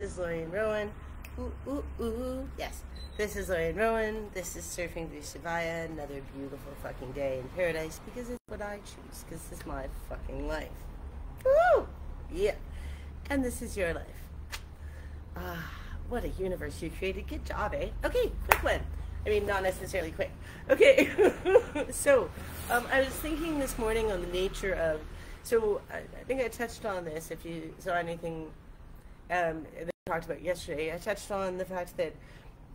This is Lorian Rowan. Ooh, ooh, ooh. Yes, this is Lorian Rowan. This is Surfing Vuzuvaya. Another beautiful fucking day in paradise because it's what I choose. Because this is my fucking life. Woo! Yeah. And this is your life. What a universe you created. Good job, eh? Okay, quick one. I mean, not necessarily quick. Okay. So, I was thinking this morning on the nature of, I think I touched on this, if you saw anything that I talked about yesterday. I touched on the fact that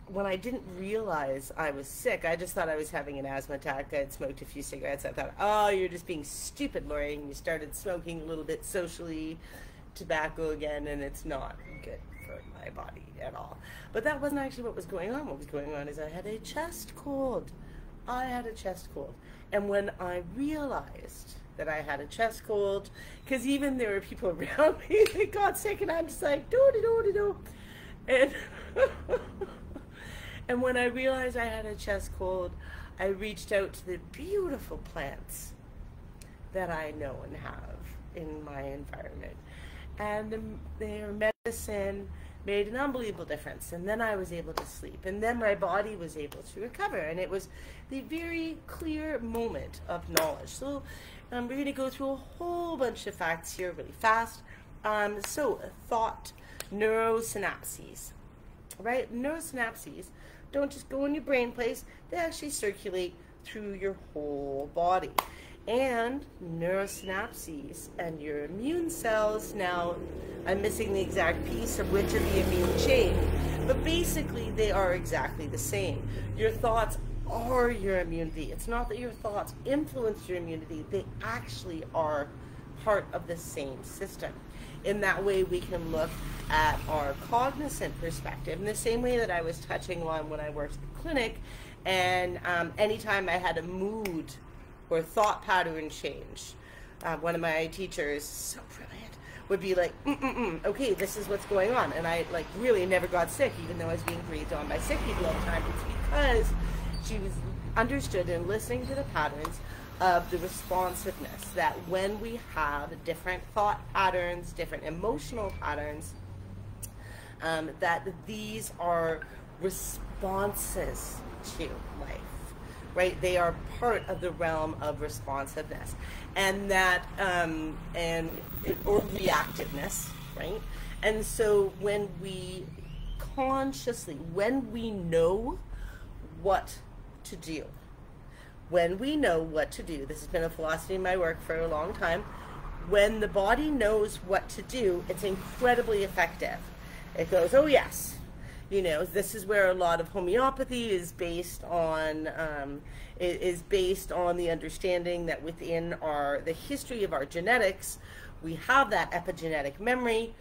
when I didn't realize I was sick, I just thought I was having an asthma attack. I had smoked a few cigarettes. I thought, oh, you're just being stupid, Lori. And you started smoking a little bit socially, tobacco again, and it's not good for my body at all. But that wasn't actually what was going on. What was going on is I had a chest cold. I had a chest cold. And when I realized that I had a chest cold, because even there were people around me that got sick, and I'm just like, do-de-do-de-do. And, and when I realized I had a chest cold, I reached out to the beautiful plants that I know and have in my environment. And their medicine made an unbelievable difference. And then I was able to sleep. And then my body was able to recover. And it was the very clear moment of knowledge. So we're going to go through a whole bunch of facts here really fast. Thought, neurosynapses, right? Neurosynapses don't just go in your brain place. They actually circulate through your whole body. And neurosynapses and your immune cells, now I'm missing the exact piece of which of the immune chain, but basically they are exactly the same. Your thoughts are your immunity. It's not that your thoughts influence your immunity, they actually are part of the same system. In that way, we can look at our cognizant perspective in the same way that I was touching on when I worked at the clinic, and anytime I had a mood or thought pattern change, one of my teachers, so brilliant, would be like, okay, this is what's going on. And I really never got sick, even though I was being breathed on by sick people all the time. It's because she was understood and listening to the patterns of the responsiveness, that when we have different thought patterns, different emotional patterns, that these are responses to life. Right, they are part of the realm of responsiveness, and that or reactiveness, right? And so when we consciously, when we know what to do, this has been a philosophy in my work for a long time. When the body knows what to do, it's incredibly effective. It goes, oh yes. You know, this is where a lot of homeopathy is based on the understanding that within the history of our genetics, we have that epigenetic memory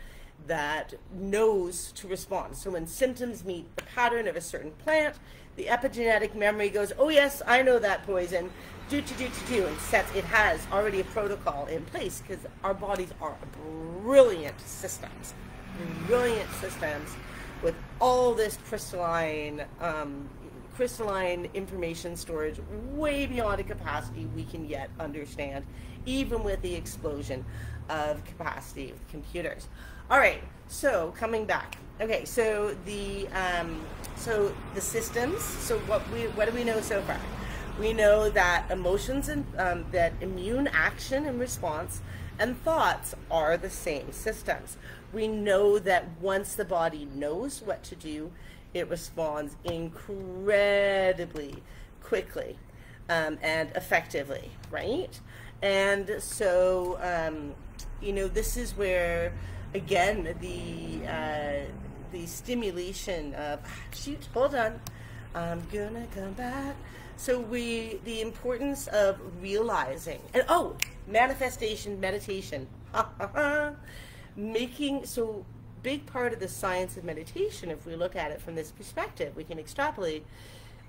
that knows to respond. So when symptoms meet the pattern of a certain plant, the epigenetic memory goes, oh yes, I know that poison, and it has already a protocol in place, because our bodies are brilliant systems with all this crystalline information storage way beyond a capacity we can yet understand, even with the explosion of capacity with computers. All right, so coming back. Okay, so the systems. So what do we know so far? We know that emotions and that immune action and response and thoughts are the same systems. We know that once the body knows what to do, it responds incredibly quickly and effectively, right? And so, this is where, again, the stimulation of, shoot, hold on, I'm gonna come back. So the importance of realizing, and manifestation, meditation, big part of the science of meditation, if we look at it from this perspective, we can extrapolate,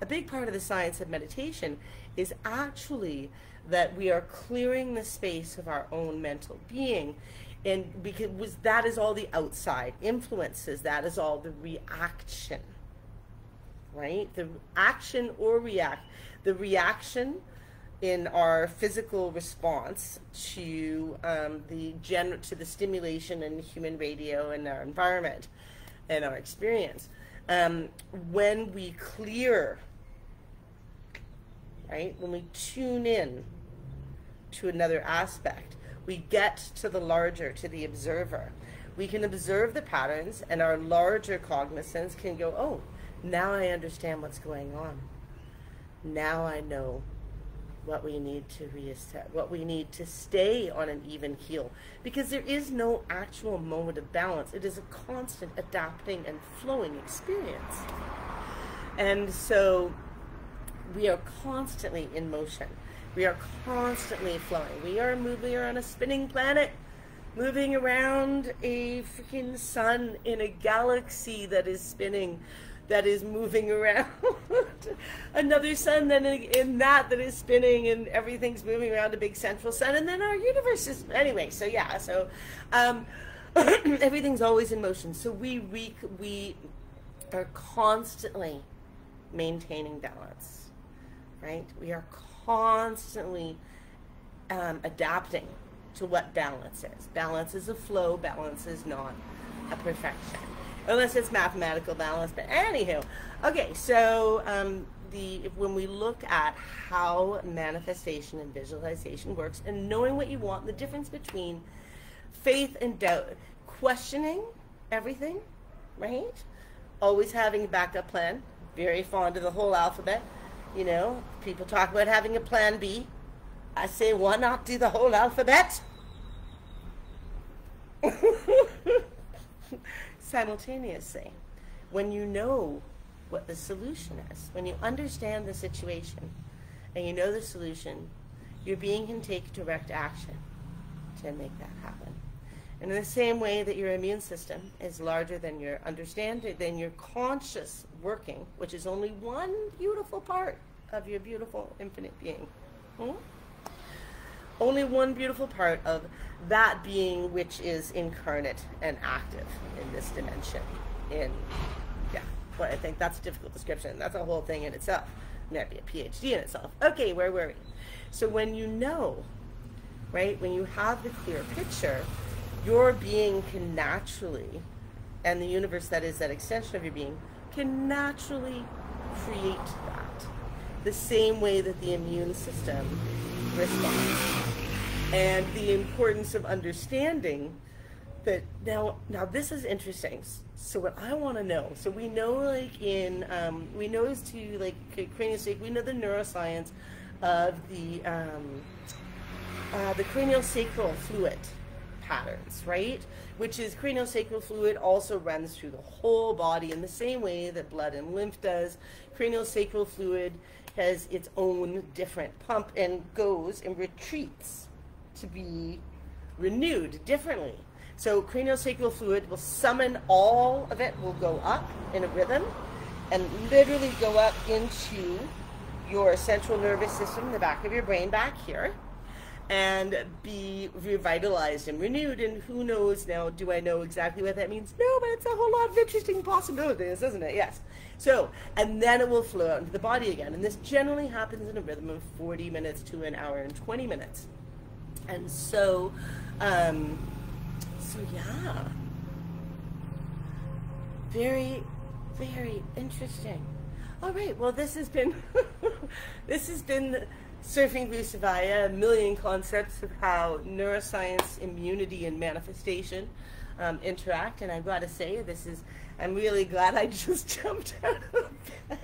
a big part of the science of meditation is actually that we are clearing the space of our own mental being, and because that is all the outside influences, that is all the reaction, right? The action or react, the reaction in our physical response to the stimulation in human radio and our environment. in our experience. When we clear, right, when we tune in to another aspect, we get to the larger, to the observer. We can observe the patterns, and our larger cognizance can go, oh, now I understand what's going on. Now I know what we need to reset, what we need to stay on an even keel. Because there is no actual moment of balance. It is a constant adapting and flowing experience. And so we are constantly in motion. We are constantly flowing. We are on a spinning planet, moving around a freaking sun in a galaxy that is spinning, that is moving around another sun then in that is spinning, and everything's moving around a big central sun, and then our universe is, anyway, so yeah, so everything's always in motion. So we are constantly maintaining balance, right? We are constantly adapting to what balance is. Balance is a flow, balance is not a perfection. Unless it's mathematical balance, but anywho. Okay, so when we look at how manifestation and visualization works, and knowing what you want, the difference between faith and doubt, questioning everything, right? Always having a backup plan, very fond of the whole alphabet. You know, people talk about having a plan B. I say, why not do the whole alphabet? Simultaneously, when you know what the solution is, when you understand the situation and you know the solution, your being can take direct action to make that happen. And in the same way that your immune system is larger than your understanding, than your conscious working, which is only one beautiful part of your beautiful infinite being. Only one beautiful part of that being which is incarnate and active in this dimension. Well, I think that's a difficult description. That's a whole thing in itself. It might be a PhD in itself. Okay, where were we? So when you know, right, when you have the clear picture, your being can naturally, and the universe that is that extension of your being, can naturally create that. The same way that the immune system responds. And the importance of understanding that now this is interesting. So what I want to know, so we know like we know as to like craniosacral, we know the neuroscience of the craniosacral fluid patterns, right? Which is craniosacral fluid also runs through the whole body in the same way that blood and lymph does. Craniosacral fluid has its own different pump and goes and retreats to be renewed differently. So craniosacral fluid will summon, all of it will go up in a rhythm and literally go up into your central nervous system, the back of your brain back here, and be revitalized and renewed. And who knows now, do I know exactly what that means? No, but it's a whole lot of interesting possibilities, isn't it? Yes. So, and then it will flow out into the body again. And this generally happens in a rhythm of 40 minutes to an hour and 20 minutes. And so, yeah, very, very interesting. All right, well, this has been, Surfing Vuzuvaya, a million concepts of how neuroscience, immunity, and manifestation interact. And I've got to say, I'm really glad I just jumped out of bed.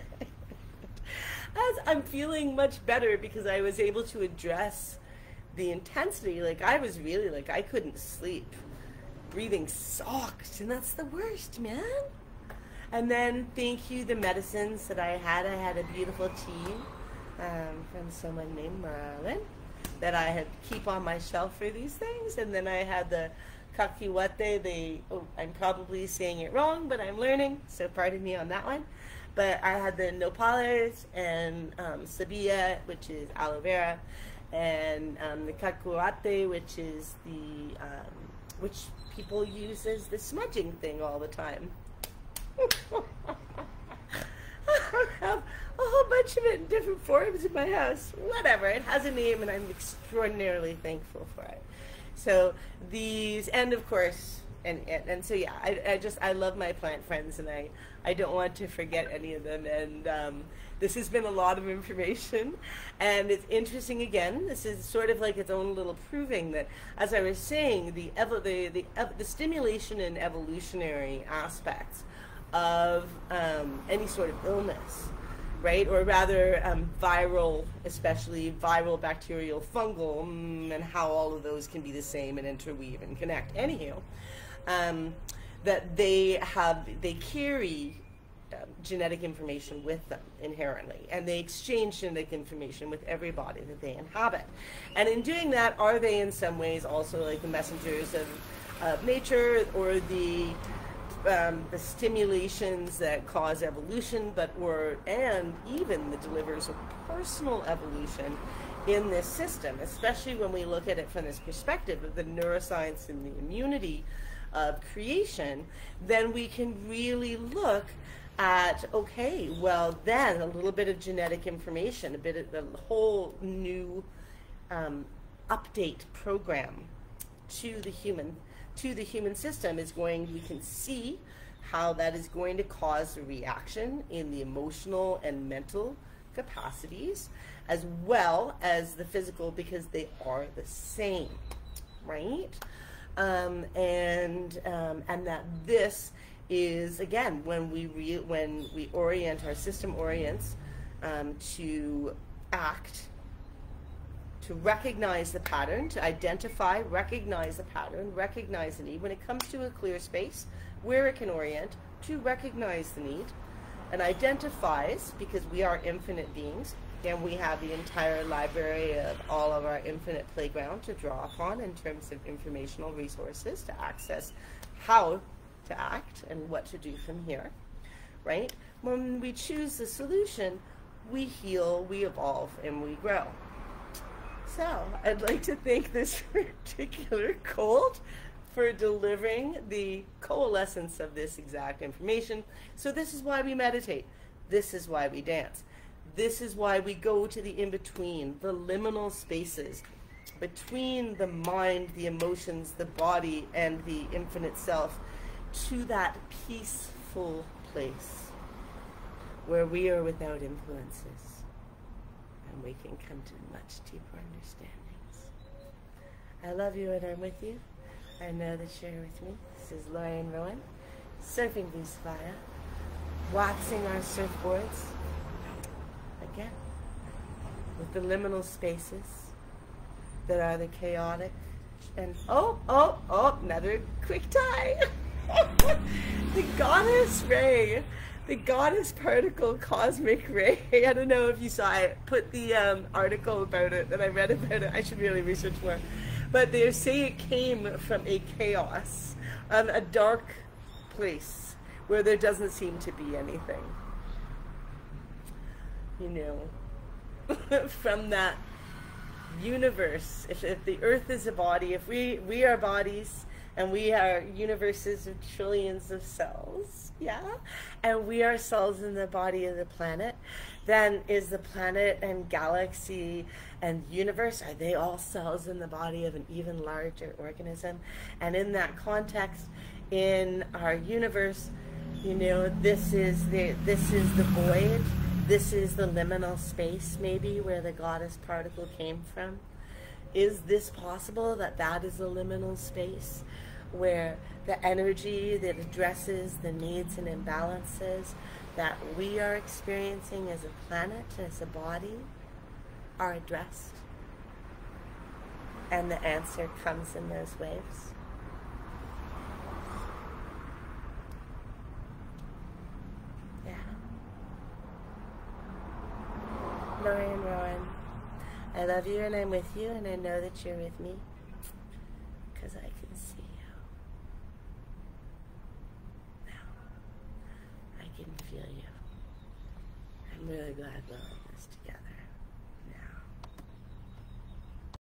As I'm feeling much better because I was able to address the intensity. Like, I was really, like, I couldn't sleep. Breathing sucked, and that's the worst, man. And then, thank you, the medicines that I had a beautiful tea from someone named Merlin that I had keep on my shelf for these things. And then I had the kakiwate, I'm probably saying it wrong, but I'm learning, so pardon me on that one. But I had the nopales and sabia, which is aloe vera, and the kakuate, which is the which people use as the smudging thing all the time. I have a whole bunch of it in different forms in my house. Whatever, it has a name, and I'm extraordinarily thankful for it. So these, and of course, And so yeah, I love my plant friends, and I don't want to forget any of them. And this has been a lot of information, and it's interesting. Again, this is sort of like its own little proving that, as I was saying, the stimulation and evolutionary aspects of any sort of illness, right? Or rather, viral, especially viral, bacterial, fungal, and how all of those can be the same and interweave and connect. Anywho, that they carry genetic information with them inherently, and they exchange genetic information with every body that they inhabit. And in doing that, are they in some ways also like the messengers of nature, or the stimulations that cause evolution, and even the delivers of personal evolution in this system, especially when we look at it from this perspective of the neuroscience and the immunity of creation. Then we can really look at, okay, well then a little bit of genetic information, a bit of the whole new update program to the human system is going, we can see how that is going to cause a reaction in the emotional and mental capacities as well as the physical, because they are the same, right? And that this is, again, when we orient, our system orients to act, to recognize the pattern, to identify, recognize the pattern, recognize the need. When it comes to a clear space where it can orient, to recognize the need, and identifies, because we are infinite beings, and we have the entire library of all of our infinite playground to draw upon in terms of informational resources to access how to act and what to do from here, right? When we choose the solution, we heal, we evolve, and we grow. So I'd like to thank this particular cold for delivering the coalescence of this exact information. So this is why we meditate. This is why we dance. This is why we go to the in-between, the liminal spaces between the mind, the emotions, the body, and the infinite self, to that peaceful place where we are without influences, and we can come to much deeper understandings. I love you and I'm with you. I know that you're with me. This is Lauren Rowan, surfing Vuzuvaya, waxing our surfboards, again, with the liminal spaces that are the chaotic, and another quick tie. The goddess ray, the goddess particle cosmic ray. I don't know if you saw, I put the article about it that I read about it. I should really research more. But they say it came from a chaos, a dark place where there doesn't seem to be anything. You know, from that universe, if the earth is a body, if we are bodies, and we are universes of trillions of cells, yeah? And we are cells in the body of the planet, then is the planet and galaxy and universe, are they all cells in the body of an even larger organism? And in that context, in our universe, you know, this is the void, this is the liminal space maybe where the goddess particle came from. Is this possible that that is a liminal space where the energy that addresses the needs and imbalances that we are experiencing as a planet, as a body, are addressed? And the answer comes in those waves. Yeah. Lauren Rowan, I love you and I'm with you, and I know that you're with me because I can see you. Now, I can feel you. I'm really glad we're in this together.